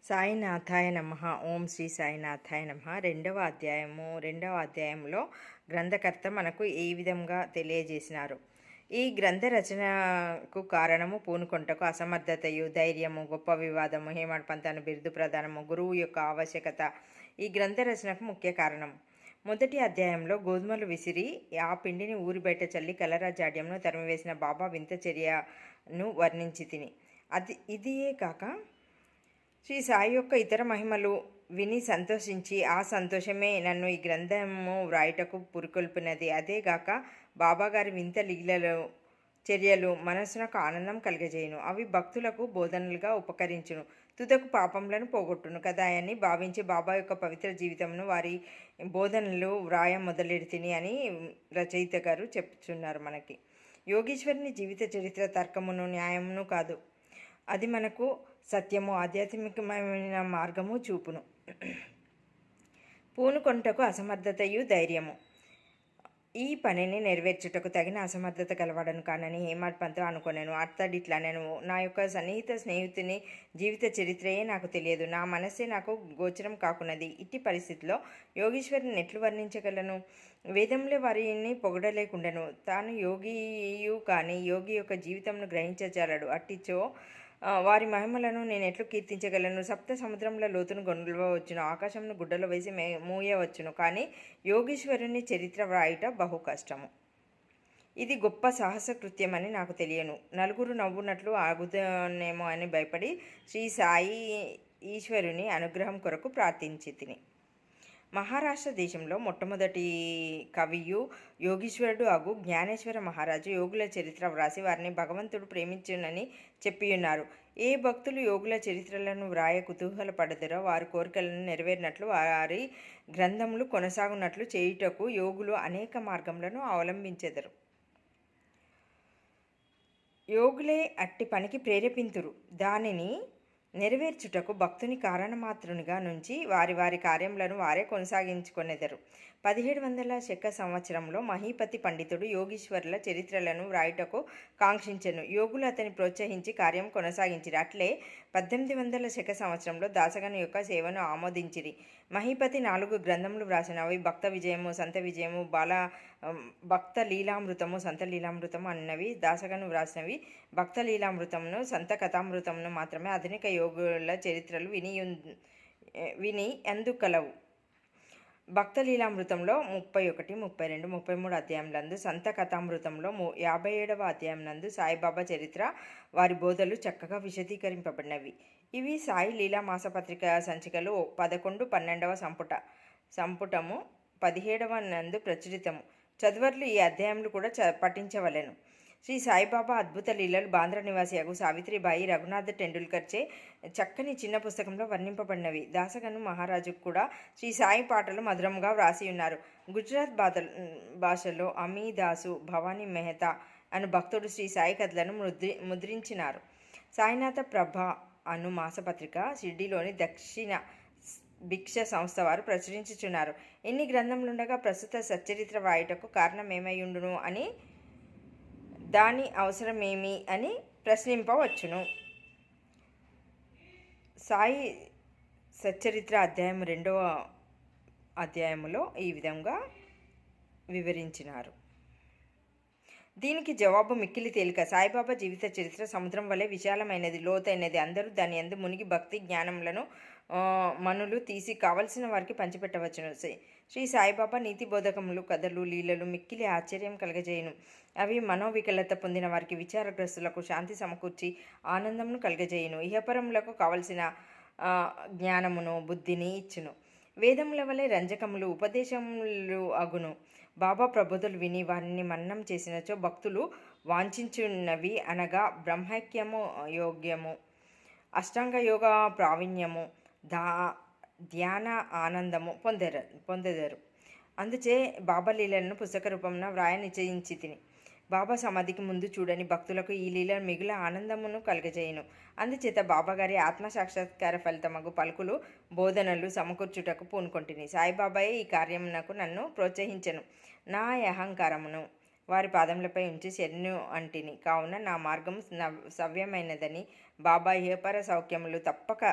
సాయినాథాయ నమః. ఓం శ్రీ సాయినాథాయ నమః. రెండవ అధ్యాయంలో గ్రంథకర్త మనకు ఈ విధంగా తెలియజేసినారు. ఈ గ్రంథ రచనకు కారణము పూనుకొంటకు అసమర్థతయు, ధైర్యము, గొప్ప వివాదము, హేమడ్ పంతాను బిరుదు ప్రధానము, గురువు యొక్క ఆవశ్యకత ఈ గ్రంథ రచనకు ముఖ్య కారణం. మొదటి అధ్యాయంలో గోధుమలు విసిరి ఆ పిండిని ఊరి బయట చల్లి కలరా జాడ్యంను తరిమివేసిన బాబా వింత చర్యను వర్ణించి తిని ఇదియే కాక శ్రీ సాయి యొక్క ఇతర మహిమలు విని సంతోషించి ఆ సంతోషమే నన్ను ఈ గ్రంథము వ్రాయుటకు పురికొల్పినది. అదేగాక బాబాగారి వింత లీలలు చర్యలు మనసునకు ఆనందం కలిగజేయును. అవి భక్తులకు బోధనలుగా ఉపకరించును, తుదకు పాపములను పోగొట్టును కదా అని భావించి బాబా యొక్క పవిత్ర జీవితమును వారి బోధనలు వ్రాయ మొదలెడితిని అని రచయిత గారు చెప్తున్నారు మనకి. యోగీశ్వరుని జీవిత చరిత్ర తర్కమును న్యాయమును కాదు, అది మనకు సత్యము, ఆధ్యాత్మికమైన మార్గము చూపును. పూనుకొంటకు అసమర్థతయు, ధైర్యము. ఈ పనిని నెరవేర్చుటకు తగిన అసమర్థత కలవాడను కానని హేమడ్ పంత్ అనుకున్నాను. అతడిట్లా నేను నా యొక్క సన్నిహిత స్నేహితుని జీవిత చరిత్రయే నాకు తెలియదు, నా మనస్సే నాకు గోచరం కాకున్నది. ఇట్టి పరిస్థితిలో యోగీశ్వరుని ఎట్లు వర్ణించగలను? వేదంలో వారిని పొగడలేకుండాను. తాను యోగియు కానీ యోగి యొక్క జీవితంను గ్రహించజాలడు. అట్టిచో వారి మహిమలను నేను ఎట్లు కీర్తించగలను? సప్త సముద్రముల లోతును గొనవచ్చును, ఆకాశంను గుడ్డలో వేసి మూయవచ్చును, కానీ యోగీశ్వరుని చరిత్ర వ్రాయుట బహు కష్టము. ఇది గొప్ప సాహస కృత్యమని నాకు తెలియను. నలుగురు నవ్వునట్లు ఆగుతానేమో అని భయపడి శ్రీ సాయి ఈశ్వరుని అనుగ్రహం కొరకు ప్రార్థించి తిని. మహారాష్ట్ర దేశంలో మొట్టమొదటి కవియు యోగీశ్వరుడు అగు జ్ఞానేశ్వర మహారాజు యోగుల చరిత్ర వ్రాసి వారిని భగవంతుడు ప్రేమించునని చెప్పియున్నారు. ఏ భక్తులు యోగుల చరిత్రలను వ్రాయ కుతూహలపడదరో వారి కోరికలను నెరవేరినట్లు వారి గ్రంథములు కొనసాగునట్లు చేయుటకు యోగులు అనేక మార్గములను అవలంబించెదరు. యోగులే అట్టి పనికి ప్రేరేపింతురు. దానిని నెరవేర్చుటకు భక్తుని కారణమాత్రునిగా నుంచి వారి వారి కార్యములను వారే కొనసాగించుకొనెదరు. 1700 శక సంవత్సరంలో మహీపతి పండితుడు యోగీశ్వరుల చరిత్రలను వ్రాయుటకు కాంక్షించెను. యోగులు అతని ప్రోత్సహించి కార్యం కొనసాగించిరి. అట్లే 1800 శక సంవత్సరంలో దాసగను యొక్క సేవను ఆమోదించిరి. మహీపతి 4 గ్రంథములు వ్రాసిన. అవి భక్త విజయము, సంత విజయము, భక్త లీలామృతము, సంత లీలామృతము అన్నవి దాసగను వ్రాసినవి. భక్త లీలామృతమును, సంత కథామృతమును మాత్రమే ఆధునిక యోగుల చరిత్రలు విని ఎందుకలవు. భక్త లీలామృతంలో 31, 32, 33 అధ్యాయములందు, సంత కథామృతంలో 57వ అధ్యాయం నందు సాయిబాబా చరిత్ర, వారి బోధలు చక్కగా విశదీకరింపబడినవి. ఇవి సాయి లీలా మాసపత్రిక సంచికలు 11, 12వ సంపుటము 17వ నందు ప్రచురితము. చదువర్లు ఈ అధ్యాయములు కూడా పఠించవలెను. శ్రీ సాయిబాబా అద్భుత లీలలు బాంద్రా నివాసియగు సావిత్రిబాయి రఘునాథ్ టెండూల్కర్చే చక్కని చిన్న పుస్తకంలో వర్ణింపబడినవి. దాసగను మహారాజుకు కూడా శ్రీ సాయి పాటలు మధురంగా వ్రాసి ఉన్నారు. గుజరాత్ భాషలో అమీదాసు భవానీ మెహతా అను భక్తుడు శ్రీ సాయి కథలను ముద్రించినారు. సాయినాథ ప్రభ అను మాసపత్రిక షిర్డీలోని దక్షిణ భిక్ష సంస్థ వారు ప్రచురించుచున్నారు. ఎన్ని గ్రంథములుండగా ప్రస్తుత సచ్చరిత్ర వ్రాయుటకు కారణమేమైయుండును అని, దాని అవసరమేమి అని ప్రశ్నింపవచ్చును. సాయి సచ్చరిత్ర అధ్యాయం 2వ అధ్యాయములో ఈ విధంగా వివరించినారు. దీనికి జవాబు మిక్కిలి తేలిక. సాయిబాబా జీవిత చరిత్ర సముద్రం వలె విశాలమైనది, లోతైనది. అందరూ దాని యందు మునిగి భక్తి జ్ఞానములను మనులు తీసి కావలసిన వారికి పంచిపెట్టవచ్చును. శ్రీ సాయిబాబా నీతి బోధకములు, కథలు, లీలలు మిక్కిలి ఆశ్చర్యం కలగజేయును. అవి మనోవికలత పొందిన వారికి, విచారగ్రస్తులకు శాంతి సమకూర్చి ఆనందమును కలగజేయును. ఇహపరములకు కావలసిన జ్ఞానమును, బుద్ధిని ఇచ్చును. వేదముల వలె రంజకములు, ఉపదేశములు అగును. బాబా ప్రబోధలు విని వారిని మన్నం చేసినచో భక్తులు వాంఛించున్నవి అనగా బ్రహ్మైక్యము, యోగ్యము, అష్టాంగ యోగ ప్రావీణ్యము, ధ్యాన ఆనందము పొందెదరు. అందుచే బాబా లీలలను పుస్తక రూపమున వ్రాయ నిశ్చయించి తిని. బాబా సమాధికి ముందు చూడని భక్తులకు ఈ లీల మిగుల ఆనందమును కలగజేయును. అందుచేత బాబాగారి ఆత్మసాక్షాత్కార ఫలితమగు పలుకులు, బోధనలు సమకూర్చుటకు పూనుకొంటిని. సాయిబాబాయే ఈ కార్యమునకు నన్ను ప్రోత్సహించెను. నా అహంకారమును వారి పాదములపై ఉంచి శరణు అంటిని. కావున నా మార్గం సవ్యమైనదని బాబా ఇహపర సౌఖ్యములు తప్పక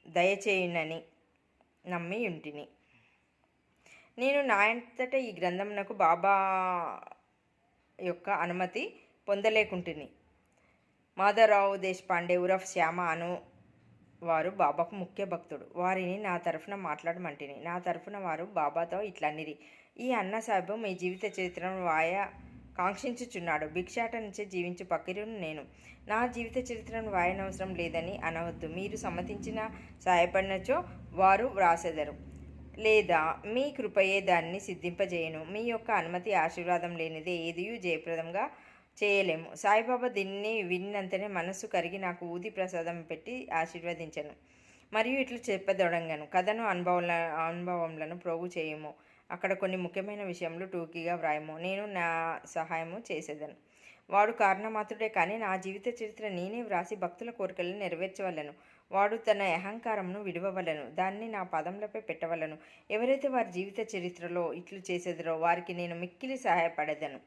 దయచేయునని నమ్మి ఉంటిని. నేను నా అంతట ఈ గ్రంథమునకు బాబా యొక్క అనుమతి పొందలేకుంటుని. మాధవరావు దేశపాండే ఉరఫ్ శ్యామ అను వారు బాబాకు ముఖ్య భక్తుడు. వారిని నా తరఫున మాట్లాడమంటిని. నా తరఫున వారు బాబాతో ఇట్లనిరి: ఈ అన్నా సాహెబు మీ జీవిత చరిత్రను కాంక్షించుచున్నాడు. భిక్షాట నుంచే జీవించు పకీరును నేను. నా జీవిత చరిత్రను వాయనవసరం లేదని అనవద్దు. మీరు సమ్మతించిన సహాయపడినచో వారు వ్రాసెదరు, లేదా మీ కృపయే దాన్ని సిద్ధింపజేయను. మీ యొక్క అనుమతి ఆశీర్వాదం లేనిదే ఏదియూ జయప్రదంగా చేయలేము. సాయిబాబా దీన్ని విన్నంతనే మనస్సు కరిగి నాకు ఊది ప్రసాదం పెట్టి ఆశీర్వదించను. మరియు ఇట్లు చెప్పదొడంగను: కథను అనుభవములను ప్రోగు చేయము. అక్కడ కొన్ని ముఖ్యమైన విషయములు టూకీగా వ్రాయము. నేను నా సహాయము చేసేదను. వాడు కారణమాత్రుడే కానీ నా జీవిత చరిత్ర నేనే వ్రాసి భక్తుల కోరికలను నెరవేర్చవలను. వాడు తన అహంకారమును విడవవలను, దాన్ని నా పాదములపై పెట్టవలను. ఎవరైతే వారి జీవిత చరిత్రలో ఇట్లు చేసేదరో వారికి నేను మిక్కిలి సహాయపడేదను.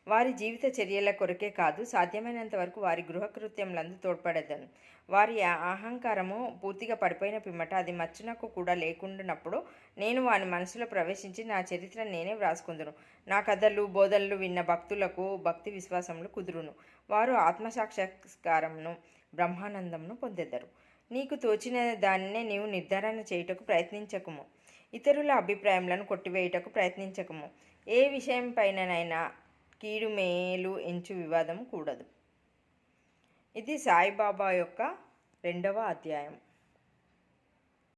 వారి జీవిత చర్యల కొరకే కాదు, సాధ్యమైనంత వరకు వారి గృహకృత్యములందు తోడ్పడేదను. వారి అహంకారము పూర్తిగా పడిపోయిన పిమ్మట అది మచ్చునకు కూడా లేకుండానప్పుడు నేను వారి మనసులో ప్రవేశించి నా చరిత్ర నేనే వ్రాసుకుందును. నా కథలు బోధనలు విన్న భక్తులకు భక్తి విశ్వాసములు కుదురును. వారు ఆత్మసాక్షాత్కారమును బ్రహ్మానందమును పొందెదరు. నీకు తోచిన దాన్నే నీవు నిర్ధారణ చేయుటకు ప్రయత్నించకుము. ఇతరుల అభిప్రాయములను కొట్టివేయుటకు ప్రయత్నించకుము. ఏ విషయం పైననైనా కీడు మేలు ఎంచు వివాదం కూడదు. ఇది సాయిబాబా యొక్క 2వ అధ్యాయం.